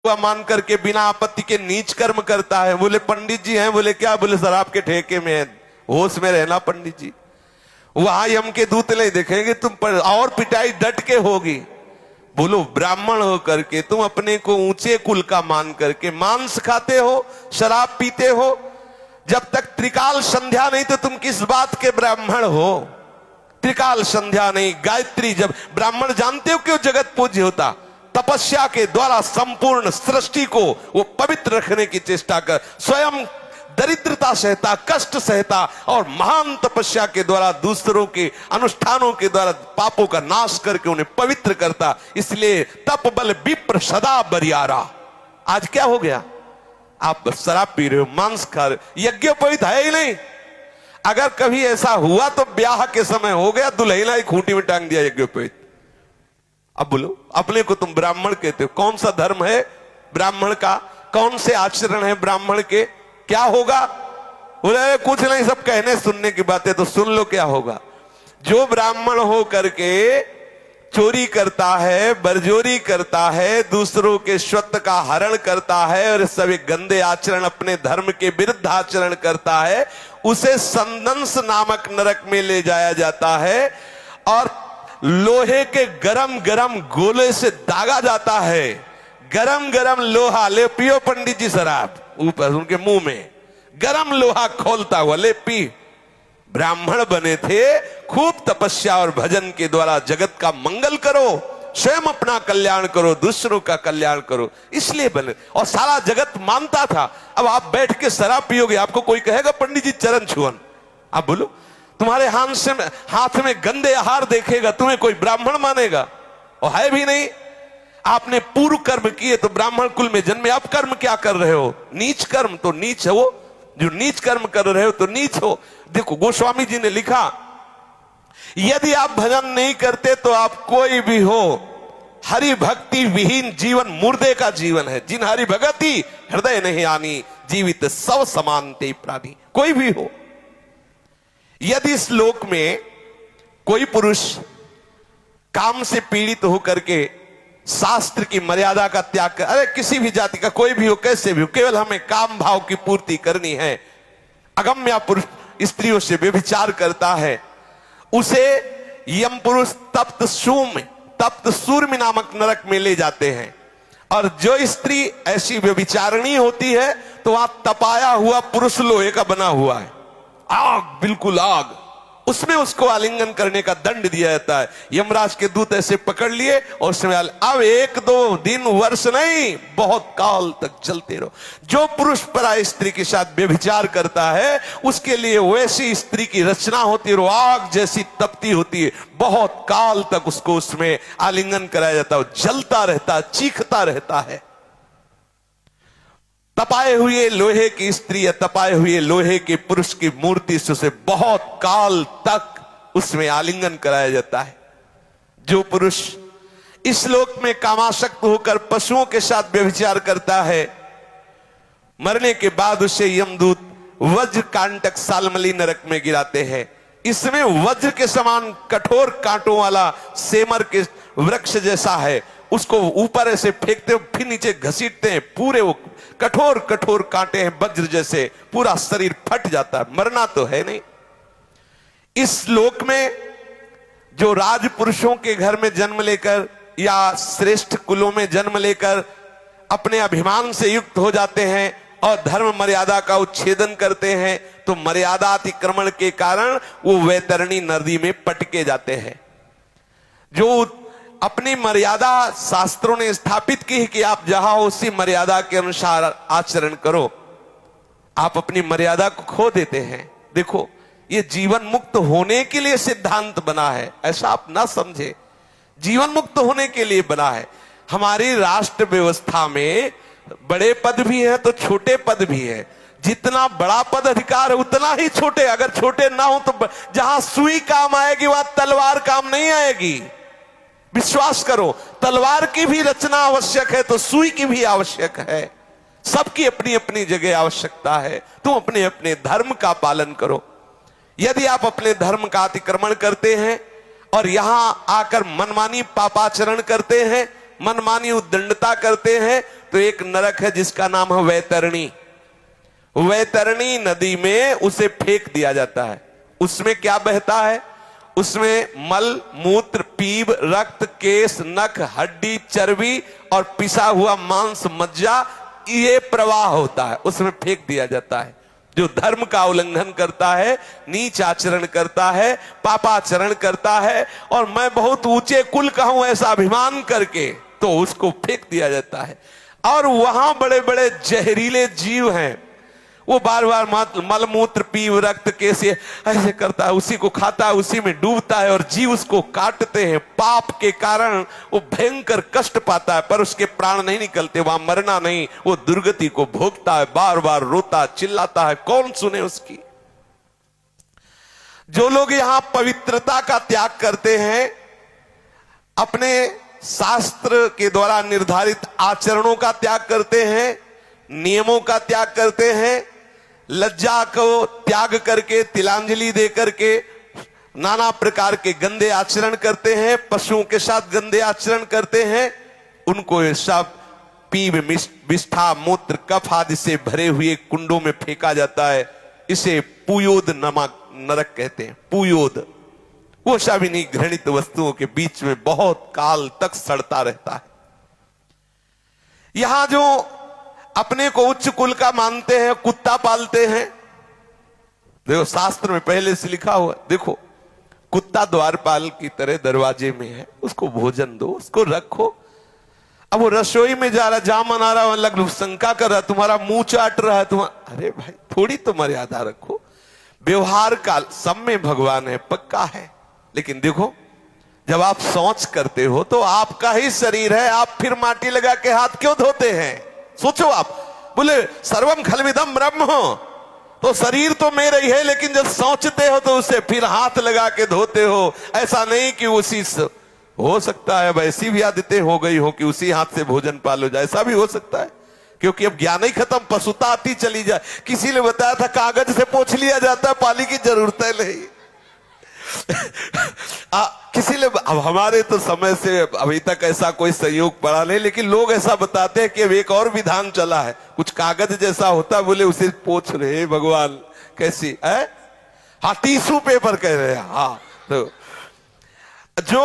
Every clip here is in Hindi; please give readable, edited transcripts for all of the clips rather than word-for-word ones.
मान करके बिना आपत्ति के नीच कर्म करता है। बोले पंडित जी हैं, बोले क्या? बोले सर आपके ठेके में है, होश में रहना पंडित जी, वहां यम के दूत नहीं देखेंगे, तुम पर और पिटाई डट के होगी। बोलो ब्राह्मण हो करके तुम अपने को ऊंचे कुल का मान करके मांस खाते हो, शराब पीते हो, जब तक त्रिकाल संध्या नहीं तो तुम किस बात के ब्राह्मण हो? त्रिकाल संध्या नहीं, गायत्री, जब ब्राह्मण जानते हो क्यों जगत पूज्य होता? तपस्या के द्वारा संपूर्ण सृष्टि को वो पवित्र रखने की चेष्टा कर, स्वयं दरिद्रता सहता, कष्ट सहता और महान तपस्या के द्वारा दूसरों के अनुष्ठानों के द्वारा पापों का नाश करके उन्हें पवित्र करता। इसलिए तप बल विप्र सदा बरियारा। आज क्या हो गया? आप शराब पी रहे हो, मांस खा रहे हो, यज्ञोपवीत है ही नहीं। अगर कभी ऐसा हुआ तो ब्याह के समय हो गया, दुल्हन ही खूंटी में टांग दिया यज्ञोपवीत। अब बोलो अपने को तुम ब्राह्मण कहते हो, कौन सा धर्म है ब्राह्मण का? कौन से आचरण है ब्राह्मण के? क्या होगा? बोले कुछ नहीं, सब कहने सुनने की बातें, तो सुन लो क्या होगा। जो ब्राह्मण हो करके चोरी करता है, बरजोरी करता है, दूसरों के स्वत्त का हरण करता है और सभी गंदे आचरण अपने धर्म के विरुद्ध आचरण करता है, उसे संदंस नामक नरक में ले जाया जाता है और लोहे के गरम गरम गोले से दागा जाता है। गरम गरम लोहा, ले पियो पंडित जी शराब, ऊपर उनके मुंह में गरम लोहा खोलता हुआ, ले पी। ब्राह्मण बने थे, खूब तपस्या और भजन के द्वारा जगत का मंगल करो, स्वयं अपना कल्याण करो, दूसरों का कल्याण करो, इसलिए बने। और सारा जगत मानता था। अब आप बैठ के शराब पियोगे, आपको कोई कहेगा पंडित जी चरण छुअन? आप बोलो, तुम्हारे हाथ में गंदे आहार देखेगा, तुम्हें कोई ब्राह्मण मानेगा? और है भी नहीं। आपने पूर्व कर्म किए तो ब्राह्मण कुल में जन्मे, आप कर्म क्या कर रहे हो? नीच कर्म, तो नीच है वो। जो नीच कर्म कर रहे हो तो नीच हो। देखो गोस्वामी जी ने लिखा, यदि आप भजन नहीं करते तो आप कोई भी हो, हरि भक्ति विहीन जीवन मुर्दे का जीवन है। जिन हरि भगति हृदय नहीं आनी, जीवित सब समानते प्राणी। कोई भी हो, यदि इस लोक में कोई पुरुष काम से पीड़ित होकर के शास्त्र की मर्यादा का त्याग कर, अरे किसी भी जाति का कोई भी हो, कैसे भी हो, केवल हमें काम भाव की पूर्ति करनी है, अगम्या पुरुष स्त्रियों से व्यभिचार करता है, उसे यम पुरुष तप्त सूर्य नामक नरक में ले जाते हैं। और जो स्त्री ऐसी व्यभिचारिणी होती है तो वहां तपाया हुआ पुरुष लोहे का बना हुआ है, आग, बिल्कुल आग, उसमें उसको आलिंगन करने का दंड दिया जाता है। यमराज के दूत ऐसे पकड़ लिए और उसमें अब 1-2 दिन वर्ष नहीं, बहुत काल तक चलते रहो। जो पुरुष पराई स्त्री के साथ व्यभिचार करता है उसके लिए वैसी स्त्री की रचना होती है, वो आग जैसी तपती होती है, बहुत काल तक उसको उसमें आलिंगन कराया जाता है, जलता रहता है, चीखता रहता है। तपाए हुए लोहे की स्त्री या तपाए हुए लोहे के पुरुष की मूर्ति से उसे बहुत काल तक उसमें आलिंगन कराया जाता है। जो पुरुष इस लोक में कामासक्त होकर पशुओं के साथ व्यभिचार करता है, मरने के बाद उसे यमदूत वज्र कांटक सालमली नरक में गिराते हैं। इसमें वज्र के समान कठोर कांटों वाला सेमर के वृक्ष जैसा है, उसको ऊपर ऐसे फेंकते हो, फिर नीचे घसीटते हैं, पूरे वो कठोर कठोर कांटे हैं वज्र जैसे, पूरा शरीर फट जाता है। मरना तो है नहीं। इस लोक में जो राजपुरुषों के घर में जन्म लेकर या श्रेष्ठ कुलों में जन्म लेकर अपने अभिमान से युक्त हो जाते हैं और धर्म मर्यादा का उच्छेदन करते हैं, तो मर्यादा अतिक्रमण के कारण वो वैतरणी नदी में पटके जाते हैं। जो अपनी मर्यादा शास्त्रों ने स्थापित की है कि आप जहां हो उसी मर्यादा के अनुसार आचरण करो, आप अपनी मर्यादा को खो देते हैं। देखो, ये जीवन मुक्त होने के लिए सिद्धांत बना है, ऐसा आप ना समझे। जीवन मुक्त होने के लिए बना है। हमारी राष्ट्र व्यवस्था में बड़े पद भी है तो छोटे पद भी है। जितना बड़ा पद अधिकार है उतना ही छोटे, अगर छोटे ना हो तो जहां सुई काम आएगी वहां तलवार काम नहीं आएगी। विश्वास करो, तलवार की भी रचना आवश्यक है तो सुई की भी आवश्यक है। सबकी अपनी अपनी जगह आवश्यकता है। तुम अपने अपने धर्म का पालन करो। यदि आप अपने धर्म का अतिक्रमण करते हैं और यहां आकर मनमानी पापाचरण करते हैं, मनमानी उद्दंडता करते हैं, तो एक नरक है जिसका नाम है वैतरणी। वैतरणी नदी में उसे फेंक दिया जाता है। उसमें क्या बहता है? उसमें मल, मूत्र, पीप, रक्त, केश, नख, हड्डी, चर्बी और पिसा हुआ मांस, मज्जा, ये प्रवाह होता है, उसमें फेंक दिया जाता है। जो धर्म का उल्लंघन करता है, नीच आचरण करता है, पापाचरण करता है और मैं बहुत ऊंचे कुल का हूं ऐसा अभिमान करके, तो उसको फेंक दिया जाता है। और वहां बड़े बड़े जहरीले जीव हैं, वो बार बार मलमूत्र, पीप, रक्त, केश ऐसे करता है, उसी को खाता है, उसी में डूबता है और जीव उसको काटते हैं। पाप के कारण वो भयंकर कष्ट पाता है, पर उसके प्राण नहीं निकलते, वहां मरना नहीं, वो दुर्गति को भोगता है, बार बार रोता चिल्लाता है। कौन सुने उसकी? जो लोग यहां पवित्रता का त्याग करते हैं, अपने शास्त्र के द्वारा निर्धारित आचरणों का त्याग करते हैं, नियमों का त्याग करते हैं, लज्जा को त्याग करके, तिलांजलि दे करके नाना प्रकार के गंदे आचरण करते हैं, पशुओं के साथ गंदे आचरण करते हैं, उनको ये सब पीप, विष्ठा, मूत्र, कफ आदि से भरे हुए कुंडों में फेंका जाता है। इसे पुयोद नमक नरक कहते हैं। पुयोद वो सब इन्हीं घृणित वस्तुओं के बीच में बहुत काल तक सड़ता रहता है। यहां जो अपने को उच्च कुल का मानते हैं, कुत्ता पालते हैं, देखो शास्त्र में पहले से लिखा हुआ, देखो कुत्ता द्वारपाल की तरह दरवाजे में है, उसको भोजन दो, उसको रखो। अब वो रसोई में जा रहा, जामन आ रहा, लग शंका कर रहा, तुम्हारा मुंह चाट रहा है, तुम्हारा, अरे भाई थोड़ी तो मर्यादा रखो। व्यवहार का सब में भगवान है, पक्का है, लेकिन देखो जब आप शौच करते हो तो आपका ही शरीर है, आप फिर माटी लगा के हाथ क्यों धोते हैं? सोचो आप, बोले सर्वम खलविदम ब्रह्म हो, तो शरीर तो मेरा ही है, लेकिन जब सोचते हो तो उसे फिर हाथ लगा के धोते हो। ऐसा नहीं कि उसी हो सकता है वैसी भी आदतें हो गई हो कि उसी हाथ से भोजन पालो जाए, ऐसा भी हो सकता है, क्योंकि अब ज्ञान ही खत्म, पशुता आती चली जाए। किसी ने बताया था कागज से पोंछ लिया जाता है, पानी की जरूरत है नहीं। किसी ने, अब हमारे तो समय से अभी तक ऐसा कोई संयोग पड़ा नहीं, लेकिन लोग ऐसा बताते हैं कि अब एक और विधान चला है, कुछ कागज जैसा होता है, बोले उसे पोंछ रहे। भगवान कैसी है? हाँ, टिश्यू पेपर कह रहे हैं। हाँ, तो जो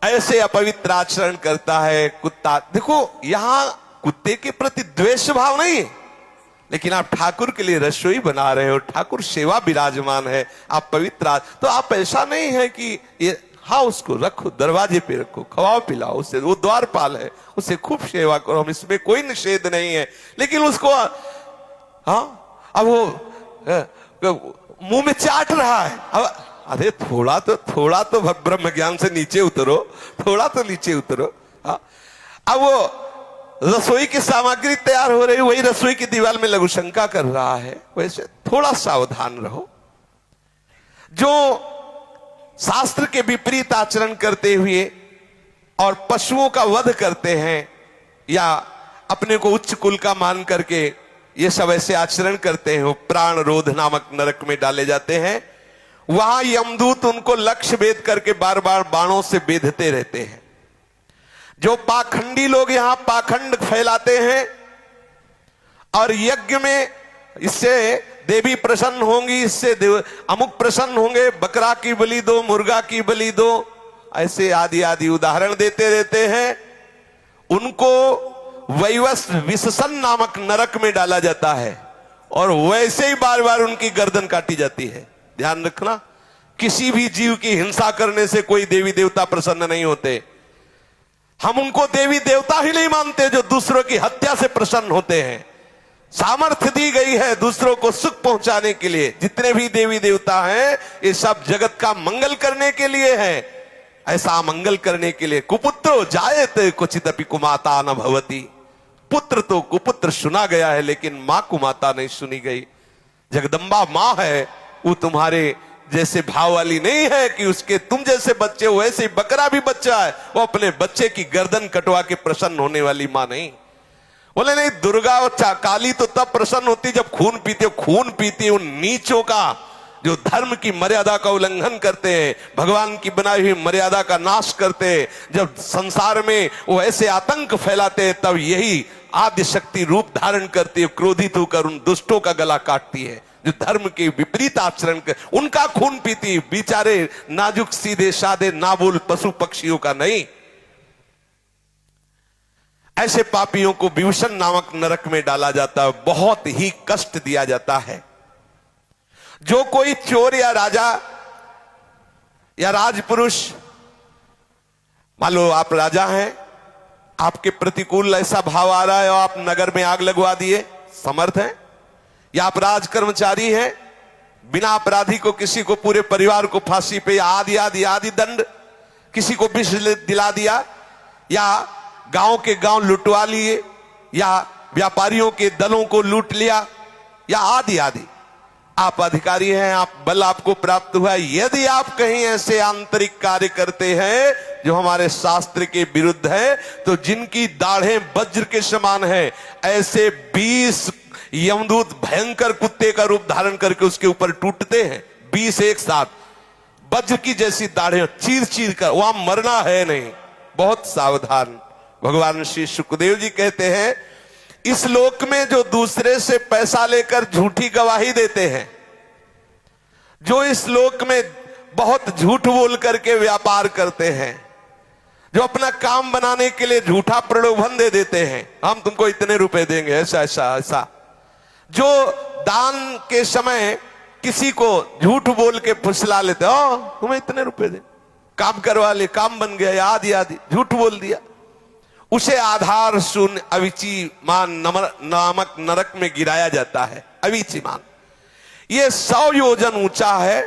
ऐसे अपवित्र आचरण करता है कुत्ता, देखो यहां कुत्ते के प्रति द्वेष भाव नहीं है, लेकिन आप ठाकुर के लिए रसोई बना रहे हो, ठाकुर सेवा विराजमान है, आप पवित्र, तो आप ऐसा नहीं है कि ये, हाँ उसको रखो, दरवाजे पे रखो, खवाओ पिलाओ उसे, वो द्वारपाल है, उसे खूब सेवा करो, हम इसमें कोई निषेध नहीं है। लेकिन उसको हाँ, अब वो मुंह में चाट रहा है, अब अरे थोड़ा तो ब्रह्म ज्ञान से नीचे उतरो, थोड़ा तो नीचे उतरो। हाँ, अब वो रसोई की सामग्री तैयार हो रही, वही रसोई की दीवार में लघु शंका कर रहा है, वैसे थोड़ा सावधान रहो। जो शास्त्र के विपरीत आचरण करते हुए और पशुओं का वध करते हैं या अपने को उच्च कुल का मान करके ये सब ऐसे आचरण करते हैं, वो प्राण रोध नामक नरक में डाले जाते हैं। वहां यमदूत उनको लक्ष्य भेद करके बार बार बाणों से बेधते रहते हैं। जो पाखंडी लोग यहां पाखंड फैलाते हैं और यज्ञ में इससे देवी प्रसन्न होंगी, इससे अमुक प्रसन्न होंगे, बकरा की बलि दो, मुर्गा की बलि दो, ऐसे आदि आदि उदाहरण देते रहते हैं। उनको वैवस विशसन नामक नरक में डाला जाता है और वैसे ही बार बार उनकी गर्दन काटी जाती है। ध्यान रखना, किसी भी जीव की हिंसा करने से कोई देवी देवता प्रसन्न नहीं होते। हम उनको देवी देवता ही नहीं मानते जो दूसरों की हत्या से प्रसन्न होते हैं। सामर्थ्य दी गई है दूसरों को सुख पहुंचाने के लिए। जितने भी देवी देवता हैं ये सब जगत का मंगल करने के लिए है, ऐसा मंगल करने के लिए। कुपुत्रो जायते क्वचिदपि कुमाता न भवति। पुत्र तो कुपुत्र सुना गया है, लेकिन मां कुमाता नहीं सुनी गई। जगदम्बा मां है, वो तुम्हारे जैसे भाव वाली नहीं है कि उसके तुम जैसे बच्चे हो, वैसे ही बकरा भी बच्चा है, वो अपने बच्चे की गर्दन कटवा के प्रसन्न होने वाली मां नहीं। बोले नहीं, दुर्गा और काली तो तब प्रसन्न होती जब खून पीती हो। खून पीती उन नीचों का जो धर्म की मर्यादा का उल्लंघन करते हैं, भगवान की बनाई हुई मर्यादा का नाश करते हैं, जब संसार में वो ऐसे आतंक फैलाते हैं, तब यही आदि शक्ति रूप धारण करती है, क्रोधित होकर उन दुष्टों का गला काटती है जो धर्म के विपरीत आचरण कर, उनका खून पीती, बेचारे नाजुक सीधे साधे नाबुल पशु पक्षियों का नहीं। ऐसे पापियों को विभूषण नामक नरक में डाला जाता है, बहुत ही कष्ट दिया जाता है। जो कोई चोर या राजा या राजपुरुष, मान लो आप राजा हैं, आपके प्रतिकूल ऐसा भाव आ रहा है और आप नगर में आग लगवा दिए, समर्थ हैं? या आप राज कर्मचारी हैं, बिना अपराधी को, किसी को, पूरे परिवार को फांसी पे आदि आदि आदि दंड, किसी को विष दिला दिया, या गांव के गांव लुटवा लिए, या व्यापारियों के दलों को लूट लिया, या आदि आदि। आप अधिकारी हैं, आप बल आपको प्राप्त हुआ। यदि आप कहीं ऐसे आंतरिक कार्य करते हैं जो हमारे शास्त्र के विरुद्ध है, तो जिनकी दाढ़ें वज्र के समान है, ऐसे 20 यमदूत भयंकर कुत्ते का रूप धारण करके उसके ऊपर टूटते हैं, 20 एक साथ, वज्र की जैसी दाढ़ें चीर चीर कर। वहां मरना है नहीं, बहुत सावधान। भगवान श्री सुखदेव जी कहते हैं, इस लोक में जो दूसरे से पैसा लेकर झूठी गवाही देते हैं, जो इस लोक में बहुत झूठ बोल करके व्यापार करते हैं, जो अपना काम बनाने के लिए झूठा प्रलोभन दे देते हैं, हम तुमको इतने रुपए देंगे, ऐसा ऐसा ऐसा, जो दान के समय किसी को झूठ बोल के फुसला लेते, ओ तुम्हें इतने रुपए दे, काम करवा ले, काम बन गया, आदि आदि झूठ बोल दिया, उसे आधार शून्य अविचीमान नामक नरक में गिराया जाता है। अविचीमान ये 100 योजन ऊंचा है,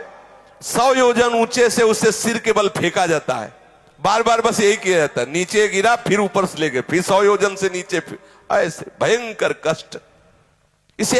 100 योजन ऊंचे से उसे सिर के बल फेंका जाता है, बार बार बस यही किया जाता है, नीचे गिरा फिर ऊपर से ले गए, फिर 100 योजन से नीचे, फिर ऐसे भयंकर कष्ट। इसे